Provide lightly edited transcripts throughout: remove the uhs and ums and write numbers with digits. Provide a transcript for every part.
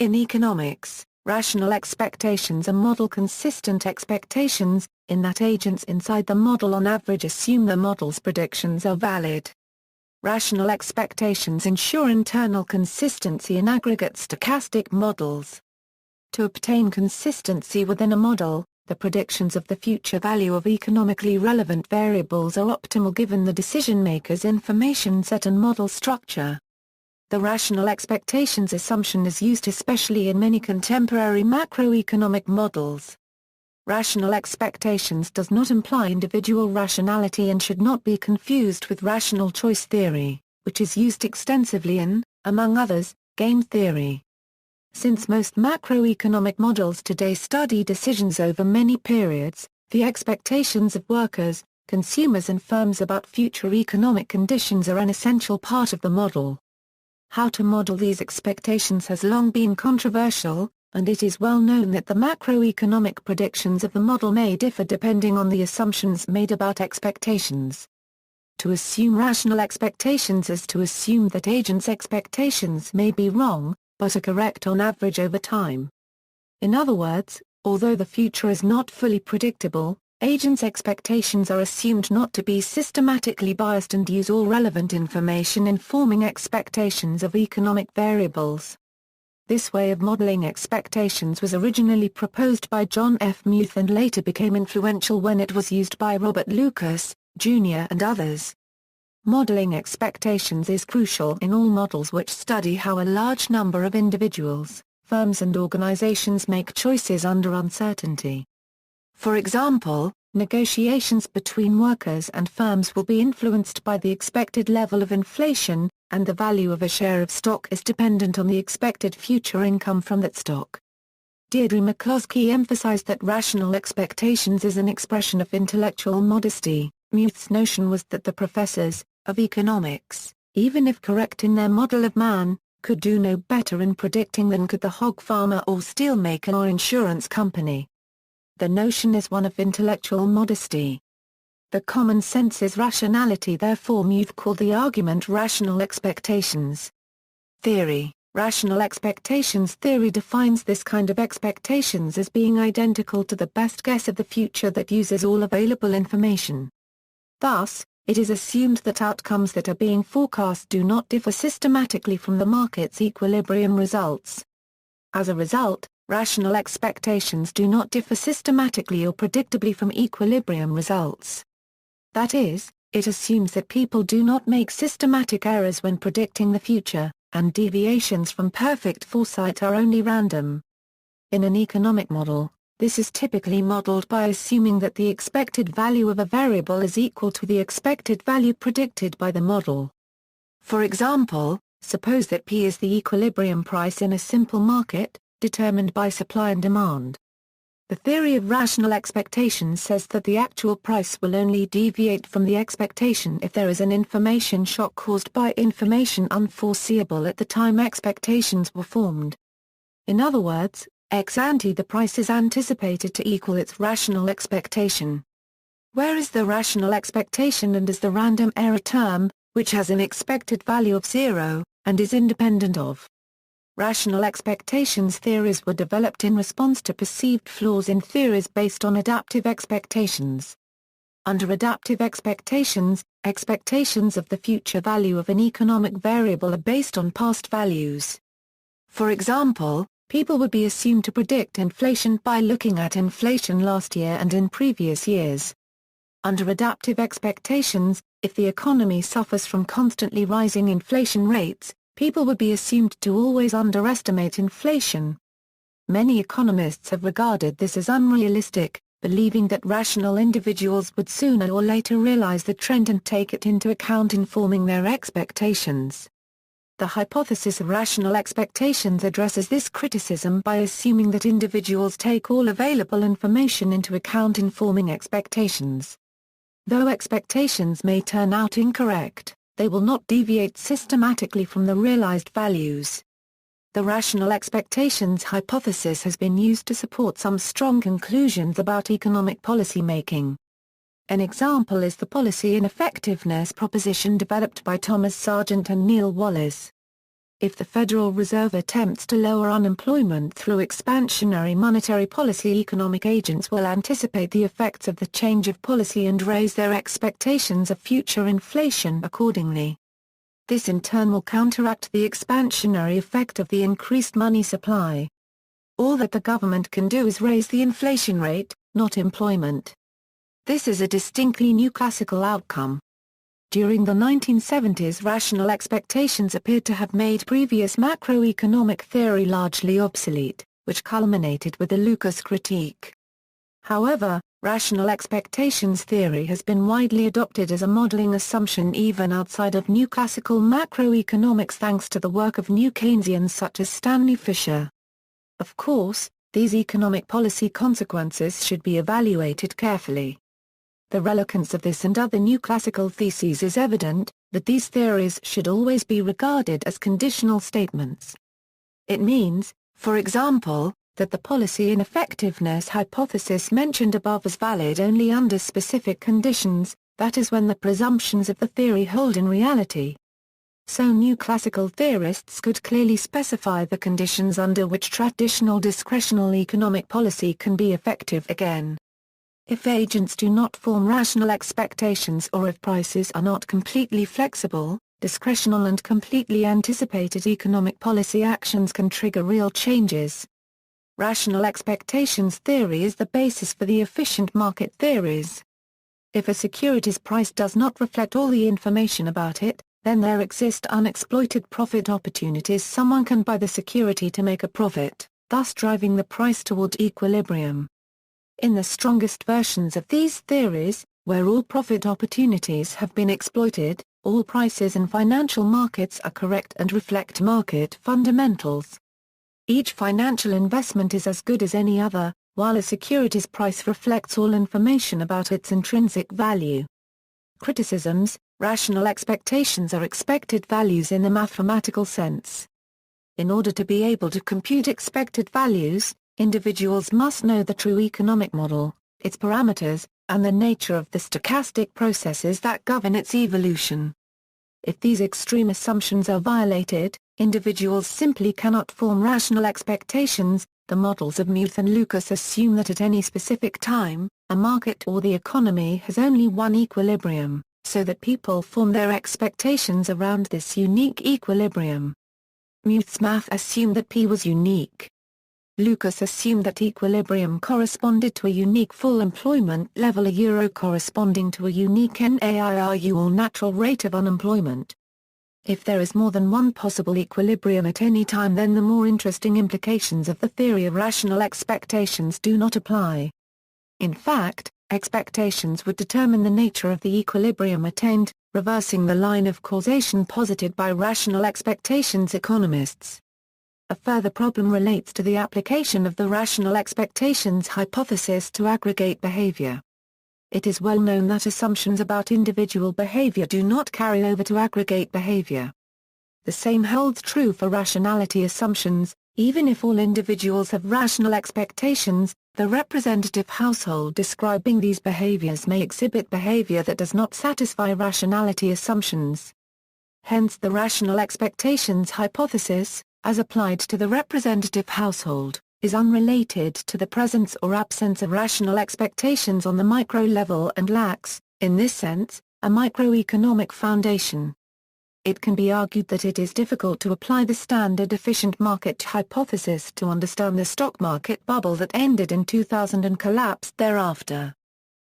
In economics, rational expectations are model consistent expectations, in that agents inside the model on average assume the model's predictions are valid. Rational expectations ensure internal consistency in aggregate stochastic models. To obtain consistency within a model, the predictions of the future value of economically relevant variables are optimal given the decision-maker's information set and model structure. The rational expectations assumption is used especially in many contemporary macroeconomic models. Rational expectations does not imply individual rationality and should not be confused with rational choice theory, which is used extensively in, among others, game theory. Since most macroeconomic models today study decisions over many periods, the expectations of workers, consumers and firms about future economic conditions are an essential part of the model. How to model these expectations has long been controversial, and it is well known that the macroeconomic predictions of the model may differ depending on the assumptions made about expectations. To assume rational expectations is to assume that agents' expectations may be wrong, but are correct on average over time. In other words, although the future is not fully predictable, agents' expectations are assumed not to be systematically biased and use all relevant information in forming expectations of economic variables. This way of modeling expectations was originally proposed by John F. Muth and later became influential when it was used by Robert Lucas, Jr. and others. Modeling expectations is crucial in all models which study how a large number of individuals, firms and organizations make choices under uncertainty. For example, negotiations between workers and firms will be influenced by the expected level of inflation, and the value of a share of stock is dependent on the expected future income from that stock. Deirdre McCloskey emphasized that rational expectations is an expression of intellectual modesty. Muth's notion was that the professors of economics, even if correct in their model of man, could do no better in predicting than could the hog farmer or steelmaker or insurance company. The notion is one of intellectual modesty. The common sense is rationality, therefore Muth called the argument rational expectations theory. Rational expectations theory defines this kind of expectations as being identical to the best guess of the future that uses all available information. Thus, it is assumed that outcomes that are being forecast do not differ systematically from the market's equilibrium results. As a result, rational expectations do not differ systematically or predictably from equilibrium results. That is, it assumes that people do not make systematic errors when predicting the future, and deviations from perfect foresight are only random. In an economic model, this is typically modeled by assuming that the expected value of a variable is equal to the expected value predicted by the model. For example, suppose that P is the equilibrium price in a simple market, determined by supply and demand. The theory of rational expectations says that the actual price will only deviate from the expectation if there is an information shock caused by information unforeseeable at the time expectations were formed. In other words, ex ante the price is anticipated to equal its rational expectation. Where is the rational expectation and is the random error term, which has an expected value of 0, and is independent of. Rational expectations theories were developed in response to perceived flaws in theories based on adaptive expectations. Under adaptive expectations, expectations of the future value of an economic variable are based on past values. For example, people would be assumed to predict inflation by looking at inflation last year and in previous years. Under adaptive expectations, if the economy suffers from constantly rising inflation rates, people would be assumed to always underestimate inflation. Many economists have regarded this as unrealistic, believing that rational individuals would sooner or later realize the trend and take it into account in forming their expectations. The hypothesis of rational expectations addresses this criticism by assuming that individuals take all available information into account in forming expectations. Though expectations may turn out incorrect, they will not deviate systematically from the realized values. The rational expectations hypothesis has been used to support some strong conclusions about economic policy making. An example is the policy ineffectiveness proposition developed by Thomas Sargent and Neil Wallace. if the Federal Reserve attempts to lower unemployment through expansionary monetary policy, economic agents will anticipate the effects of the change of policy and raise their expectations of future inflation accordingly. This in turn will counteract the expansionary effect of the increased money supply. All that the government can do is raise the inflation rate, not employment. This is a distinctly new classical outcome. During the 1970s, rational expectations appeared to have made previous macroeconomic theory largely obsolete, which culminated with the Lucas critique. However, rational expectations theory has been widely adopted as a modeling assumption even outside of new classical macroeconomics thanks to the work of new Keynesians such as Stanley Fischer. Of course, these economic policy consequences should be evaluated carefully. The relevance of this and other new classical theses is evident, but these theories should always be regarded as conditional statements. It means, for example, that the policy ineffectiveness hypothesis mentioned above is valid only under specific conditions, that is when the presumptions of the theory hold in reality. So new classical theorists could clearly specify the conditions under which traditional discretional economic policy can be effective again. If agents do not form rational expectations or if prices are not completely flexible, discretional and completely anticipated economic policy actions can trigger real changes. Rational expectations theory is the basis for the efficient market theories. If a securities price does not reflect all the information about it, then there exist unexploited profit opportunities. Someone can buy the security to make a profit, thus driving the price toward equilibrium. In the strongest versions of these theories, where all profit opportunities have been exploited, all prices in financial markets are correct and reflect market fundamentals. Each financial investment is as good as any other, while a securities price reflects all information about its intrinsic value. Criticisms: rational expectations are expected values in the mathematical sense. In order to be able to compute expected values, individuals must know the true economic model, its parameters, and the nature of the stochastic processes that govern its evolution. If these extreme assumptions are violated, individuals simply cannot form rational expectations. The models of Muth and Lucas assume that at any specific time, a market or the economy has only one equilibrium, so that people form their expectations around this unique equilibrium. Muth's math assumed that P was unique. Lucas assumed that equilibrium corresponded to a unique full employment level, a euro corresponding to a unique NAIRU or natural rate of unemployment. If there is more than one possible equilibrium at any time, then the more interesting implications of the theory of rational expectations do not apply. In fact, expectations would determine the nature of the equilibrium attained, reversing the line of causation posited by rational expectations economists. A further problem relates to the application of the rational expectations hypothesis to aggregate behavior. It is well known that assumptions about individual behavior do not carry over to aggregate behavior. The same holds true for rationality assumptions. Even if all individuals have rational expectations, the representative household describing these behaviors may exhibit behavior that does not satisfy rationality assumptions. Hence the rational expectations hypothesis, as applied to the representative household, is unrelated to the presence or absence of rational expectations on the micro level and lacks, in this sense, a microeconomic foundation. It can be argued that it is difficult to apply the standard efficient market hypothesis to understand the stock market bubble that ended in 2000 and collapsed thereafter.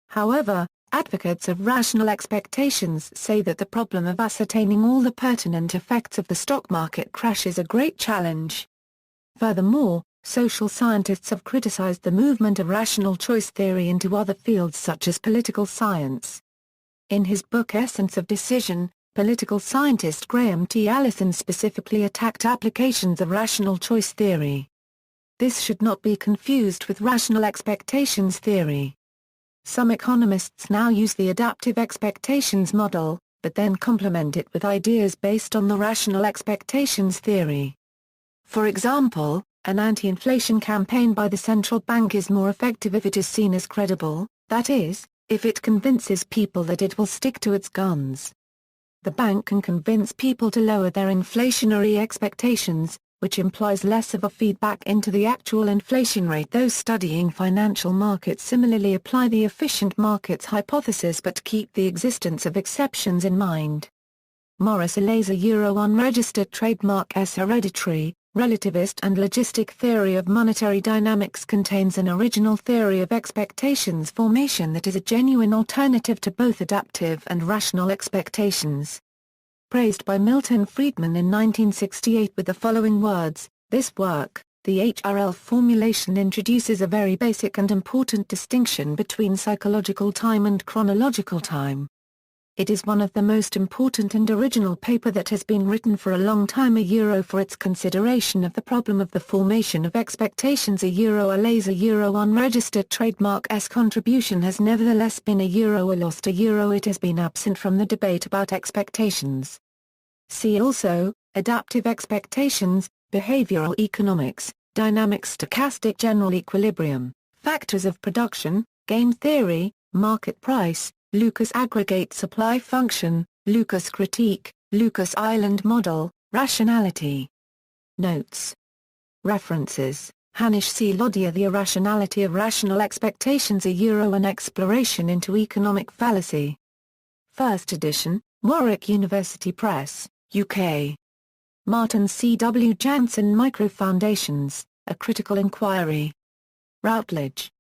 However, advocates of rational expectations say that the problem of ascertaining all the pertinent effects of the stock market crash is a great challenge. Furthermore, social scientists have criticized the movement of rational choice theory into other fields such as political science. In his book Essence of Decision, political scientist Graham T. Allison specifically attacked applications of rational choice theory. This should not be confused with rational expectations theory. Some economists now use the adaptive expectations model, but then complement it with ideas based on the rational expectations theory. For example, an anti-inflation campaign by the central bank is more effective if it is seen as credible, that is, if it convinces people that it will stick to its guns. the bank can convince people to lower their inflationary expectations, which implies less of a feedback into the actual inflation rate. Those studying financial markets similarly apply the efficient markets hypothesis but keep the existence of exceptions in mind. Morris ALll Euro unregistered trademark S hereditary, relativist and logistic theory of monetary dynamics contains an original theory of expectations formation that is a genuine alternative to both adaptive and rational expectations. Praised by Milton Friedman in 1968 with the following words, "This work, the ALll formulation, introduces a very basic and important distinction between psychological time and chronological time. It is one of the most important and original paper that has been written for a long time for its consideration of the problem of the formation of expectations. ALll Euro unregistered trademark S contribution has nevertheless been a lost it has been absent from the debate about expectations. See also, adaptive expectations, behavioral economics, dynamic stochastic general equilibrium, factors of production, game theory, market price, Lucas aggregate supply function, Lucas critique, Lucas Island model, rationality. Notes. References: Hanish C. Lodhia, The Irrationality of Rational Expectations, an exploration into economic fallacy. First edition, Warwick University Press, UK. Martin C. W. Jansen, Microfoundations, A Critical Inquiry. Routledge.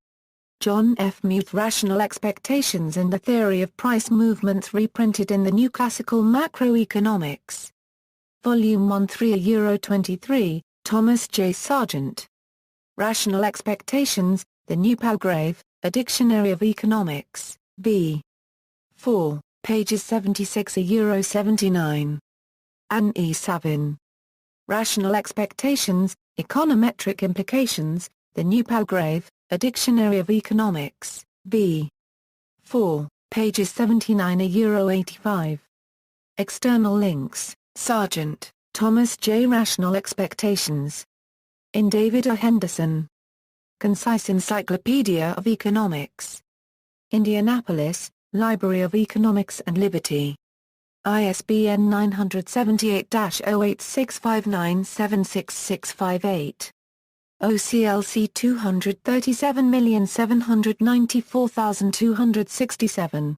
John F. Muth, Rational Expectations and the Theory of Price Movements, reprinted in the New Classical Macroeconomics. Volume 1 3 23, Thomas J. Sargent. Rational Expectations, The New Palgrave, A Dictionary of Economics, v. 4, pages 76 79. Anne E. Savin. Rational Expectations, Econometric Implications, The New Palgrave, A Dictionary of Economics, v. 4, pages 79 85. External links: Sargent, Thomas J. Rational Expectations. In David A. Henderson. Concise Encyclopedia of Economics. Indianapolis, Library of Economics and Liberty. ISBN 978-08659766658. OCLC 237794267.